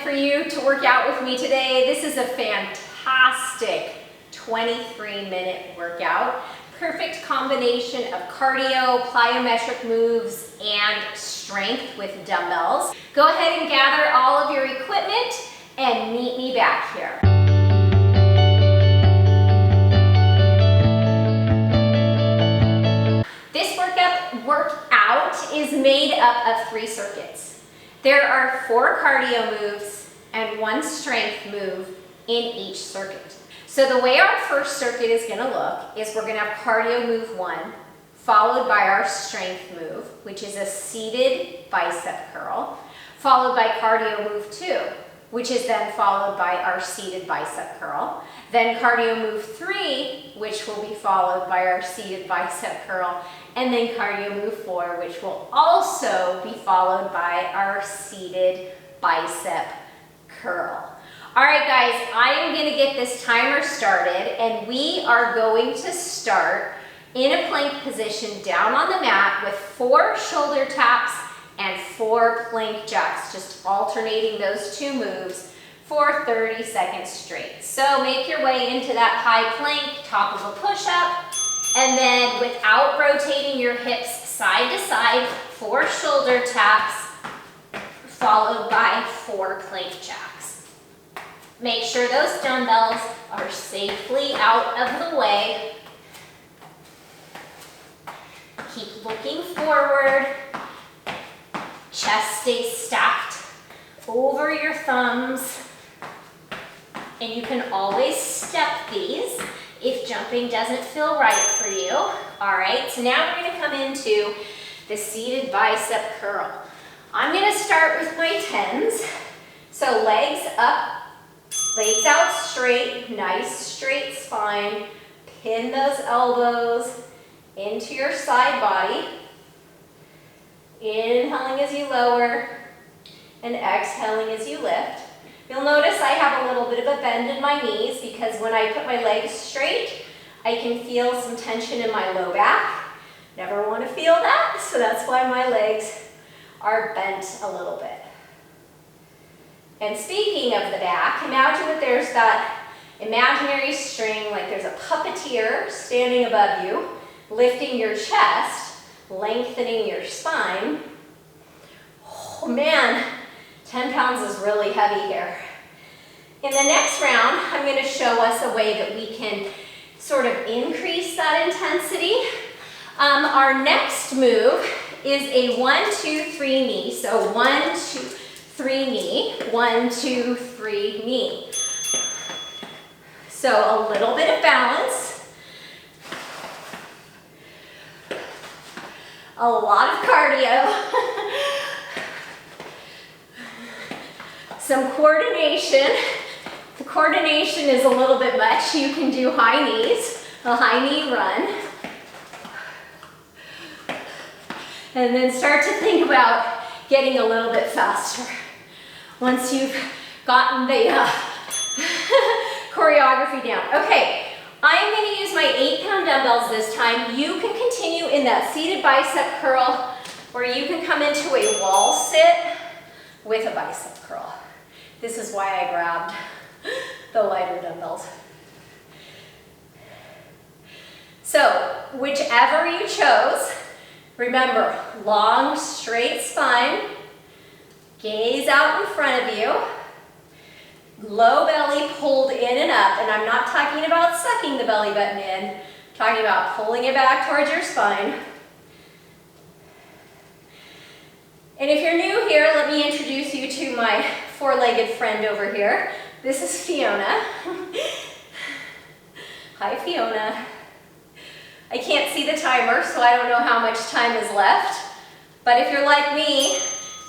for you to work out with me today. This is a fantastic 23-minute workout. Perfect combination of cardio, plyometric moves, and strength with dumbbells. Go ahead and gather all of your equipment and meet me back here. This workout is made up of 3 circuits. There are 4 cardio moves and 1 strength move in each circuit. So the way our first circuit is going to look is we're going to have cardio move 1, followed by our strength move, which is a seated bicep curl, followed by cardio move 2, which is then followed by our seated bicep curl. Then cardio move 3, which will be followed by our seated bicep curl. And then cardio move 4, which will also be followed by our seated bicep curl. All right, guys, I am going to get this timer started, and we are going to start in a plank position down on the mat with 4 shoulder taps and 4 plank jacks, just alternating those 2 moves for 30 seconds straight. So make your way into that high plank, top of a push-up, and then without rotating your hips side to side, 4 shoulder taps, followed by 4 plank jacks. Make sure those dumbbells are safely out of the way. Keep looking forward. Chest stays stacked over your thumbs. And you can always step these if jumping doesn't feel right for you. All right, so now we're gonna come into the seated bicep curl. I'm gonna start with my 10s. So legs up, legs out straight, nice straight spine. Pin those elbows into your side body. Inhaling as you lower and exhaling as you lift. You'll notice I have a little bit of a bend in my knees because when I put my legs straight, I can feel some tension in my low back. Never want to feel that, so that's why my legs are bent a little bit. And speaking of the back, imagine that there's that imaginary string, like there's a puppeteer standing above you, lifting your chest, lengthening your spine. Oh man, 10 pounds is really heavy here. In the next round, I'm going to show us a way that we can sort of increase that intensity. Our next move is a 1, 2, 3 knee. So 1, 2, 3 knee, 1, 2, 3 knee. So a little bit of balance. A lot of cardio. Some coordination. The coordination is a little bit much. You can do high knees, a high knee run. And then start to think about getting a little bit faster. Once you've gotten the choreography down. Okay, I'm going to use my 8-pound dumbbells this time. You can continue in that seated bicep curl, or you can come into a wall sit with a bicep curl. This is why I grabbed the lighter dumbbells. So, whichever you chose, remember, long, straight spine, gaze out in front of you, low belly pulled in and up, and I'm not talking about sucking the belly button in, I'm talking about pulling it back towards your spine. And if you're new here, let me introduce you to my 4-legged friend over here. This is Fiona. Hi, Fiona. I can't see the timer, so I don't know how much time is left. But if you're like me,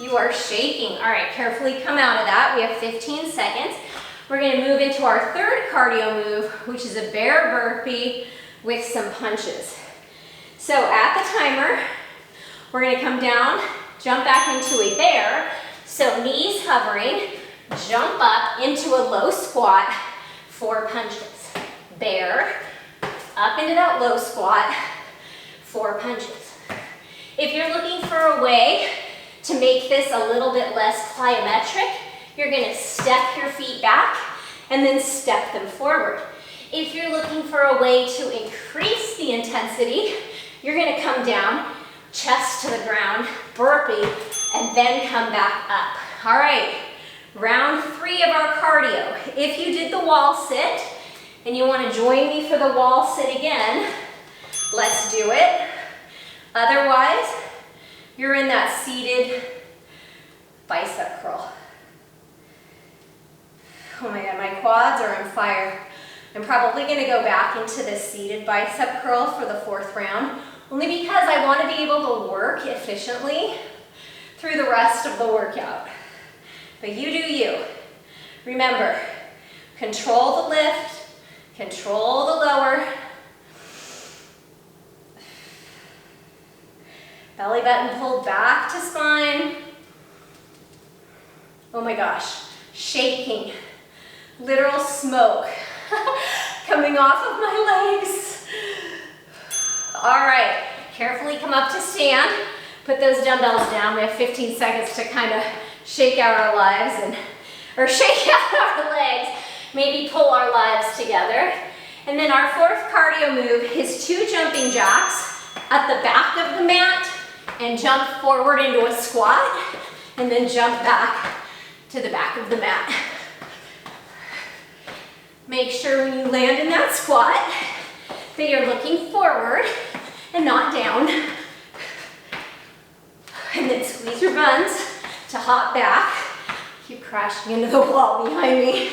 you are shaking. All right, carefully come out of that. We have 15 seconds. We're going to move into our 3rd cardio move, which is a bear burpee with some punches. So at the timer, we're going to come down, jump back into a bear. So knees hovering, jump up into a low squat, 4 punches. Bear, up into that low squat, 4 punches. If you're looking for a way to make this a little bit less plyometric, you're gonna step your feet back and then step them forward. If you're looking for a way to increase the intensity, you're gonna come down, chest to the ground, burpee, and then come back up. All right, round 3 of our cardio. If you did the wall sit and you wanna join me for the wall sit again, let's do it. Otherwise, you're in that seated bicep curl. Oh my God, my quads are on fire. I'm probably gonna go back into this seated bicep curl for the 4th round, only because I wanna be able to work efficiently through the rest of the workout. But you do you. Remember, control the lift, control the lower. Belly button pulled back to spine. Oh my gosh, shaking. Literal smoke coming off of my legs. All right, carefully come up to stand. Put those dumbbells down. We have 15 seconds to kind of shake out our lives or shake out our legs, maybe pull our lives together. And then our 4th cardio move is 2 jumping jacks at the back of the mat and jump forward into a squat and then jump back to the back of the mat. Make sure when you land in that squat that you're looking forward and not down. And then squeeze your buns to hop back. Keep crashing into the wall behind me.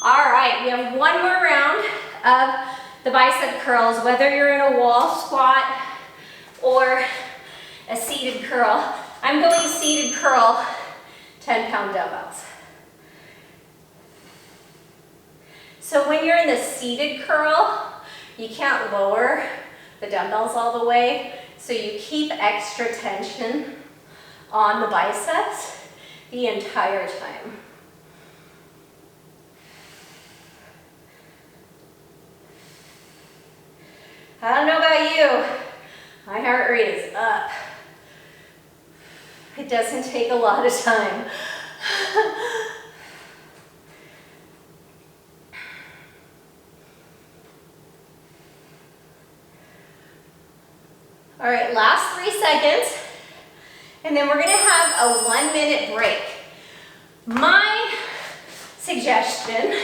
All right, we have 1 more round of the bicep curls, whether you're in a wall squat or a seated curl. I'm going seated curl, 10-pound dumbbells. So when you're in the seated curl, you can't lower the dumbbells all the way, so you keep extra tension on the biceps the entire time. I don't know about you, my heart rate is up. It doesn't take a lot of time. All right, last 3 seconds, and then we're gonna have a 1-minute break. My suggestion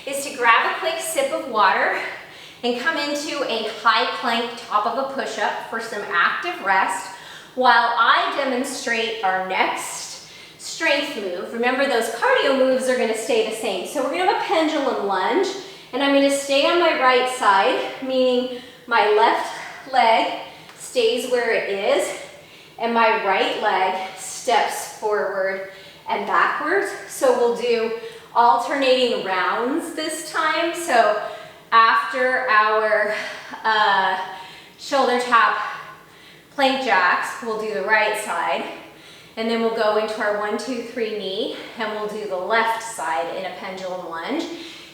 is to grab a quick sip of water and come into a high plank top of a push-up for some active rest while I demonstrate our next strength move. Remember, those cardio moves are gonna stay the same. So we're gonna have a pendulum lunge, and I'm gonna stay on my right side, meaning my left leg stays where it is, and my right leg steps forward and backwards. So we'll do alternating rounds this time. So after our shoulder tap plank jacks, we'll do the right side, and then we'll go into our 1, 2, 3 knee, and we'll do the left side in a pendulum lunge.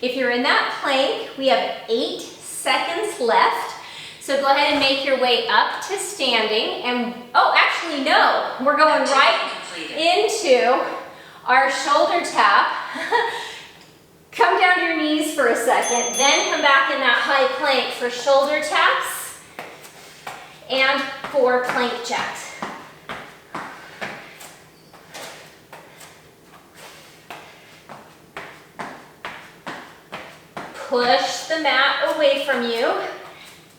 If you're in that plank, we have 8 seconds left. So go ahead and make your way up to standing, and oh, actually no, we're going right into our shoulder tap. Come down to your knees for a second, then come back in that high plank for shoulder taps and 4 plank jacks. Push the mat away from you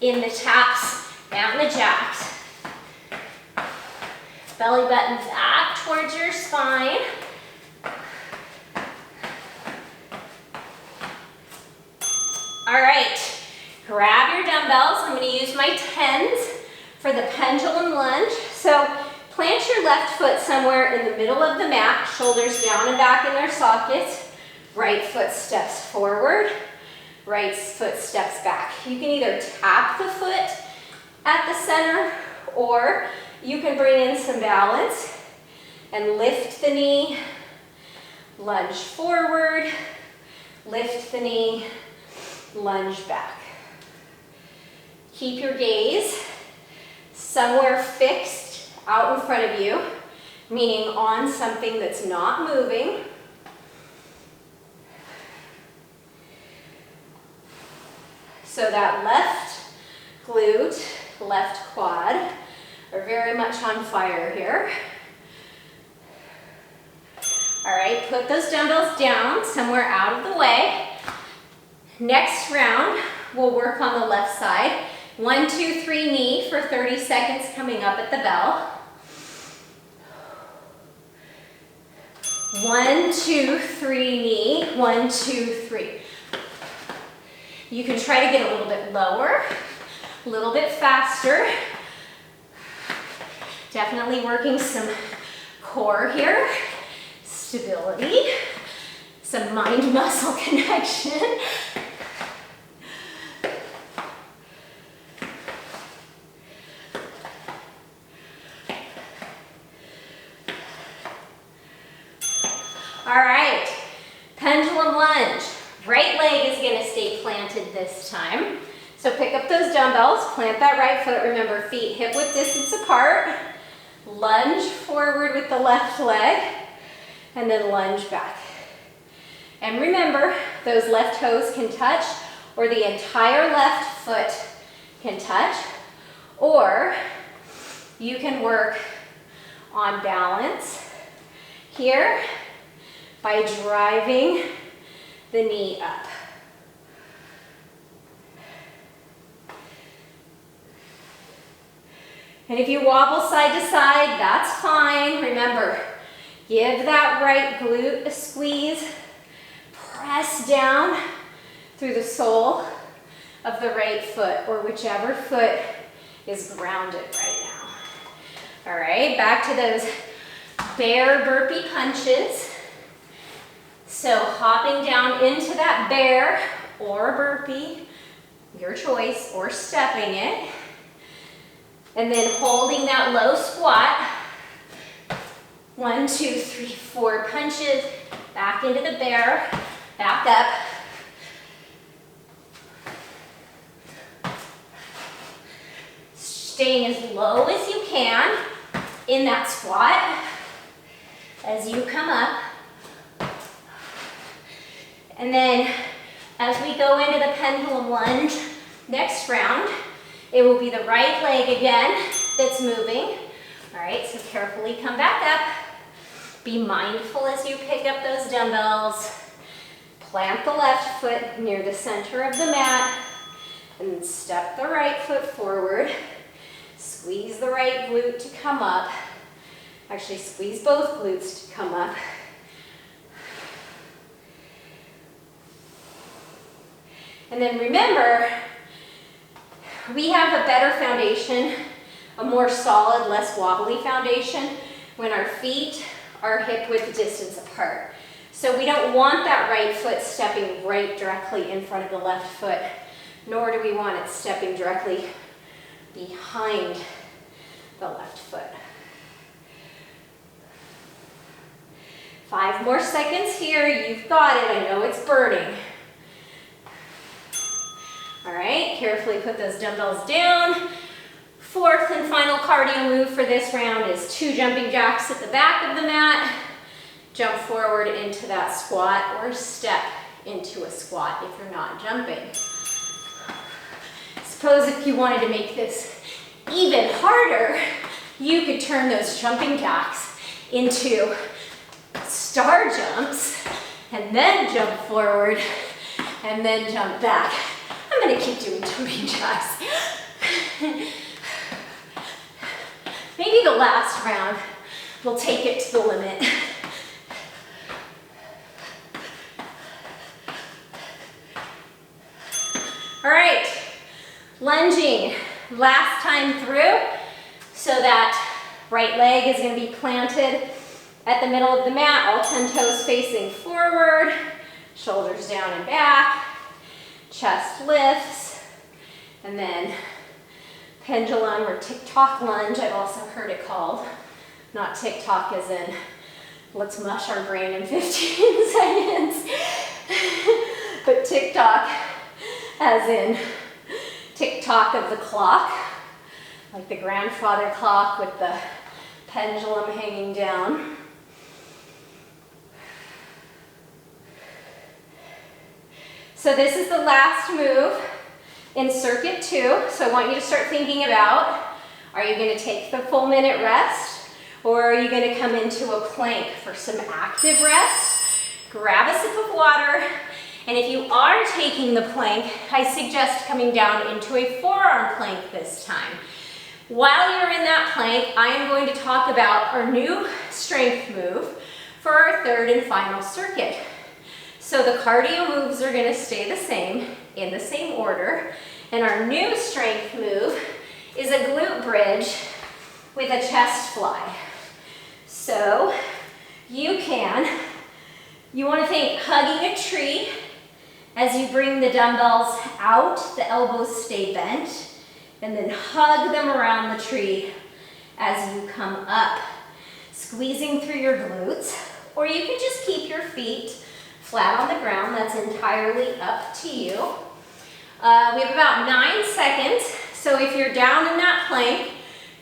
in the taps and the jacks. Belly button back towards your spine. All right, grab your dumbbells. I'm going to use my 10s for the pendulum lunge. So plant your left foot somewhere in the middle of the mat, shoulders down and back in their sockets. Right foot steps forward, right foot steps back. You can either tap the foot at the center, or you can bring in some balance and lift the knee, lunge forward, lift the knee, lunge back. Keep your gaze somewhere fixed out in front of you, meaning on something that's not moving. So that left glute, left quad are very much on fire here. All right, put those dumbbells down somewhere out of the way. Next round, we'll work on the left side. 1, 2, 3 knee for 30 seconds coming up at the bell. 1, 2, 3 knee, 1, 2, 3. You can try to get a little bit lower, a little bit faster. Definitely working some core here, stability, some mind-muscle connection. All right, pendulum lunge. Right leg is gonna stay planted this time. So pick up those dumbbells, plant that right foot. Remember, feet hip-width distance apart. Lunge forward with the left leg, and then lunge back. And remember, those left toes can touch, or the entire left foot can touch, or you can work on balance here by driving the knee up. And if you wobble side to side, that's fine. Remember, give that right glute a squeeze. Press down through the sole of the right foot, or whichever foot is grounded right now. All right, back to those bear burpee punches. So hopping down into that bear or burpee, your choice, or stepping it. And then holding that low squat. 1, 2, 3, 4 punches. Back into the bear. Back up. Staying as low as you can in that squat as you come up. And then as we go into the pendulum lunge, next round, it will be the right leg again that's moving. All right, so carefully come back up. Be mindful as you pick up those dumbbells. Plant the left foot near the center of the mat, and then step the right foot forward. Squeeze the right glute to come up. Actually, squeeze both glutes to come up. And then remember, we have a better foundation, a more solid, less wobbly foundation when our feet are hip-width distance apart. So we don't want that right foot stepping right directly in front of the left foot, nor do we want it stepping directly behind the left foot. 5 more seconds here, you've got it, I know it's burning. All right, carefully put those dumbbells down. 4th and final cardio move for this round is 2 jumping jacks at the back of the mat. Jump forward into that squat or step into a squat if you're not jumping. Suppose if you wanted to make this even harder, you could turn those jumping jacks into star jumps and then jump forward and then jump back. I'm gonna keep doing jumping jacks. Maybe the last round we'll take it to the limit. All right, lunging last time through, so that right leg is going to be planted at the middle of the mat, all 10 toes facing forward, shoulders down and back, chest lifts, and then pendulum or tick-tock lunge, I've also heard it called. Not tick-tock as in, let's mush our brain in 15 seconds, but tick-tock as in tick-tock of the clock. like the grandfather clock with the pendulum hanging down. So this is the last move in circuit 2. So I want you to start thinking about, are you going to take the full minute rest, or are you going to come into a plank for some active rest? Grab a sip of water, and if you are taking the plank, I suggest coming down into a forearm plank this time. While you're in that plank, I am going to talk about our new strength move for our third and final circuit. So the cardio moves are going to stay the same, in the same order, and our new strength move is a glute bridge with a chest fly. So you want to think hugging a tree as you bring the dumbbells out, the elbows stay bent, and then hug them around the tree as you come up, squeezing through your glutes, or you can just keep your feet flat on the ground. That's entirely up to you. We have about 9 seconds, so if you're down in that plank,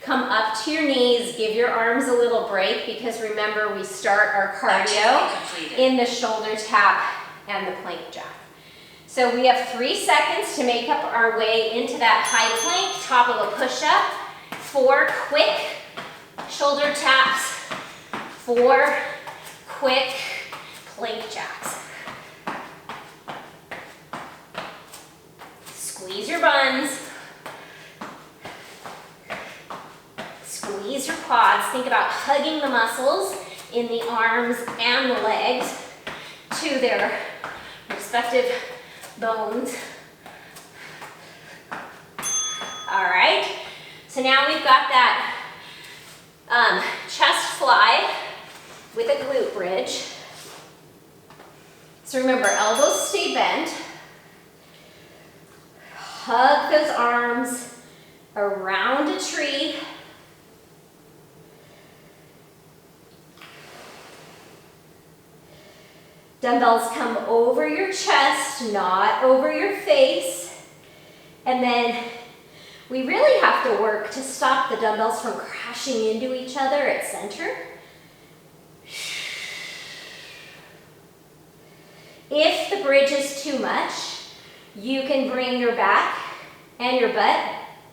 come up to your knees, give your arms a little break, because remember, we start our cardio in the shoulder tap and the plank jack. So we have 3 seconds to make up our way into that high plank, top of a push-up, 4 quick shoulder taps, 4 quick plank jacks. Squeeze your buns. Squeeze your quads. Think about hugging the muscles in the arms and the legs to their respective bones. All right. So now we've got that chest fly with a glute bridge. So remember, elbows stay bent. Hug those arms around a tree. Dumbbells come over your chest, not over your face. And then we really have to work to stop the dumbbells from crashing into each other at center. If the bridge is too much, you can bring your back and your butt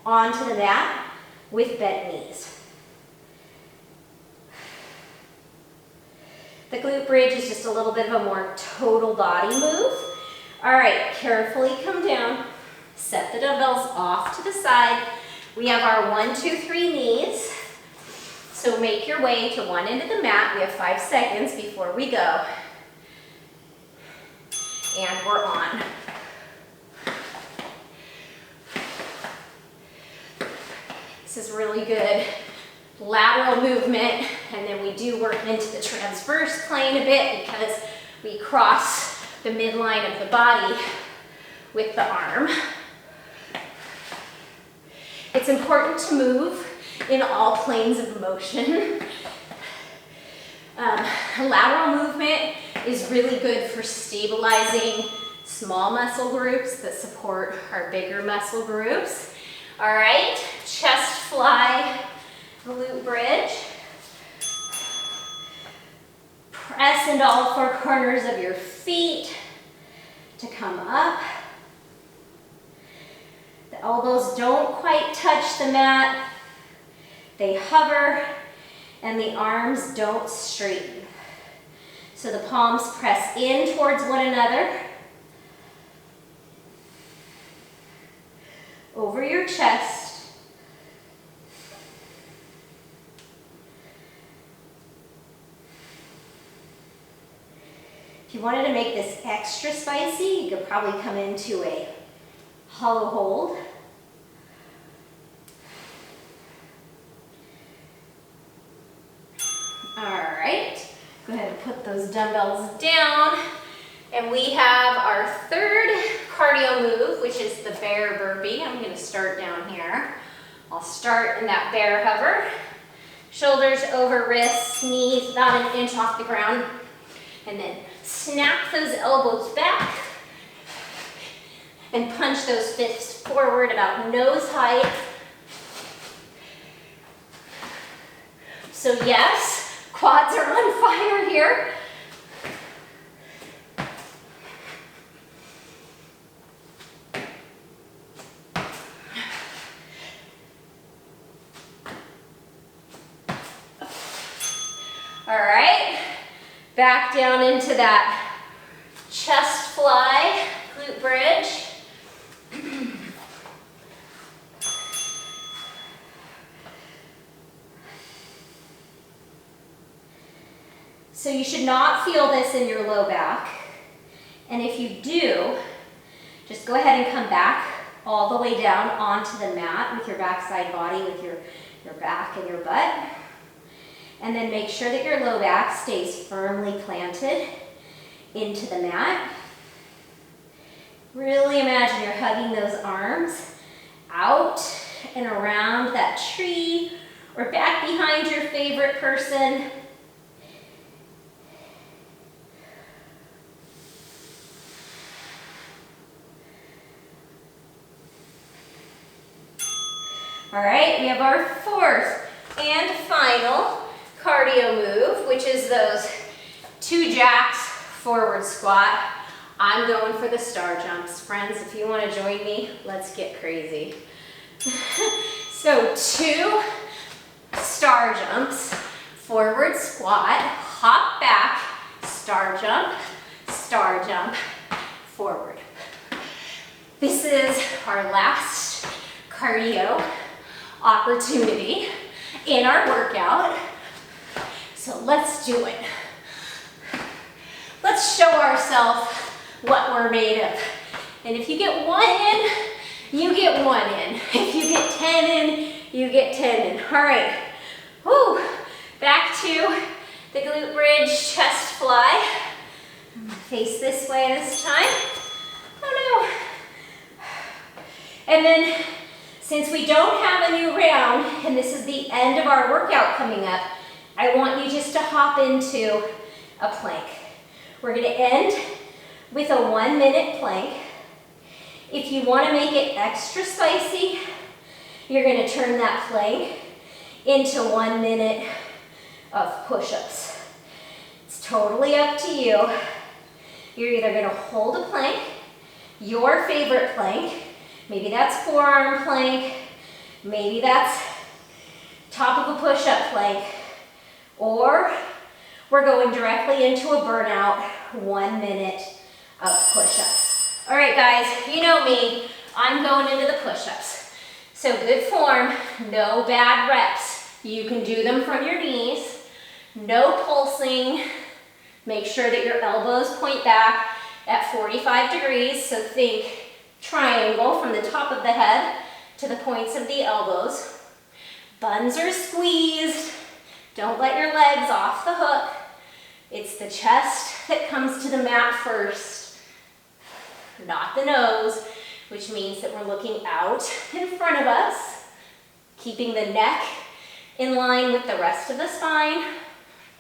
onto the mat with bent knees. The glute bridge is just a little bit of a more total body move. All right, carefully come down, set the dumbbells off to the side. We have our 1, 2, 3 knees. So make your way to one end of the mat. We have 5 seconds before we go. And we're on. This is really good lateral movement, and then we do work into the transverse plane a bit because we cross the midline of the body with the arm. It's important to move in all planes of motion. Lateral movement is really good for stabilizing small muscle groups that support our bigger muscle groups. All right, chest fly, glute bridge. Press into all 4 corners of your feet to come up. The elbows don't quite touch the mat. They hover, and the arms don't straighten. So the palms press in towards one another. Over your chest. If you wanted to make this extra spicy, you could probably come into a hollow hold. All right, go ahead and put those dumbbells down. And we have our third cardio move, which is the bear burpee. I'm gonna start down here. I'll start in that bear hover. Shoulders over wrists, knees about 1 inch off the ground. And then snap those elbows back and punch those fists forward about nose height. So yes, quads are on fire here. All right, back down into that chest fly, glute bridge. So you should not feel this in your low back. And if you do, just go ahead and come back all the way down onto the mat with your backside body, with your back and your butt. And then make sure that your low back stays firmly planted into the mat. Really imagine you're hugging those arms out and around that tree or back behind your favorite person. All right, we have our fourth and final cardio move, which is those 2 jacks forward squat. I'm going for the star jumps. Friends, if you want to join me, let's get crazy. So 2 star jumps, forward squat, hop back, star jump, forward. This is our last cardio opportunity in our workout. So let's do it. Let's show ourselves what we're made of. And if you get 1 in, you get 1 in. If you get 10 in, you get 10 in. All right. Woo. Back to the glute bridge chest fly. I'm gonna face this way this time. Oh no. And then, since we don't have a new round, and this is the end of our workout coming up, I want you just to hop into a plank. We're gonna end with a 1-minute plank. If you wanna make it extra spicy, you're gonna turn that plank into 1 minute of push-ups. It's totally up to you. You're either gonna hold a plank, your favorite plank, maybe that's forearm plank, maybe that's top of a push-up plank, or we're going directly into a burnout 1 minute of push-ups. All right, guys, you know me, I'm going into the push-ups. So good form, no bad reps. You can do them from your knees, no pulsing. Make sure that your elbows point back at 45 degrees, so think triangle from the top of the head to the points of the elbows. Buns are squeezed. Don't let your legs off the hook. It's the chest that comes to the mat first, not the nose, which means that we're looking out in front of us, keeping the neck in line with the rest of the spine.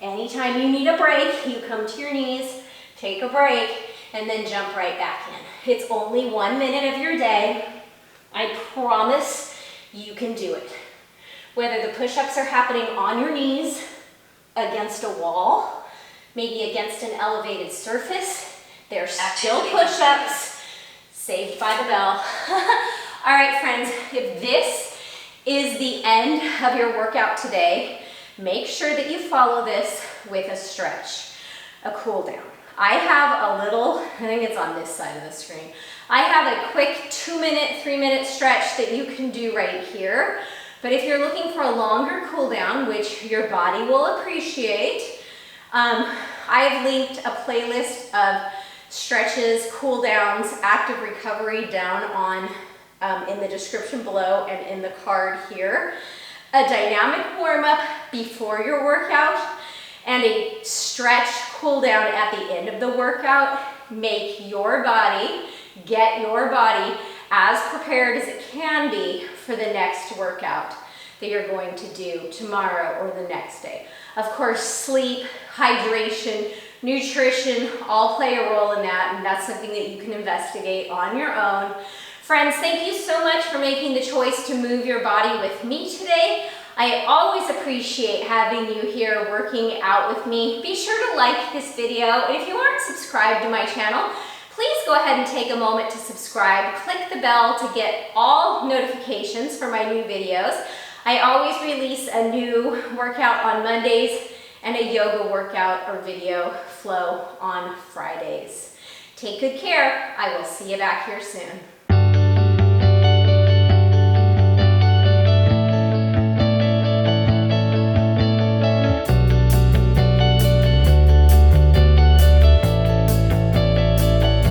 Anytime you need a break, you come to your knees, take a break, and then jump right back in. It's only 1 minute of your day. I promise you can do it. Whether the push-ups are happening on your knees, against a wall, maybe against an elevated surface, they're still push-ups, saved by the bell. All right, friends, if this is the end of your workout today, make sure that you follow this with a stretch, a cool down. I have a little, I think it's on this side of the screen. I have a quick 2-minute, 3-minute stretch that you can do right here. But if you're looking for a longer cool down, which your body will appreciate, I've linked a playlist of stretches, cool downs, active recovery down on in the description below and in the card here. A dynamic warm-up before your workout and a stretch cool down at the end of the workout. Make your body, get your body as prepared as it can be for the next workout that you're going to do tomorrow or the next day. Of course, sleep, hydration, nutrition all play a role in that, and that's something that you can investigate on your own. Friends, thank you so much for making the choice to move your body with me today. I always appreciate having you here working out with me. Be sure to like this video, and if you aren't subscribed to my channel, please go ahead and take a moment to subscribe. Click the bell to get all notifications for my new videos. I always release a new workout on Mondays and a yoga workout or video flow on Fridays. Take good care. I will see you back here soon.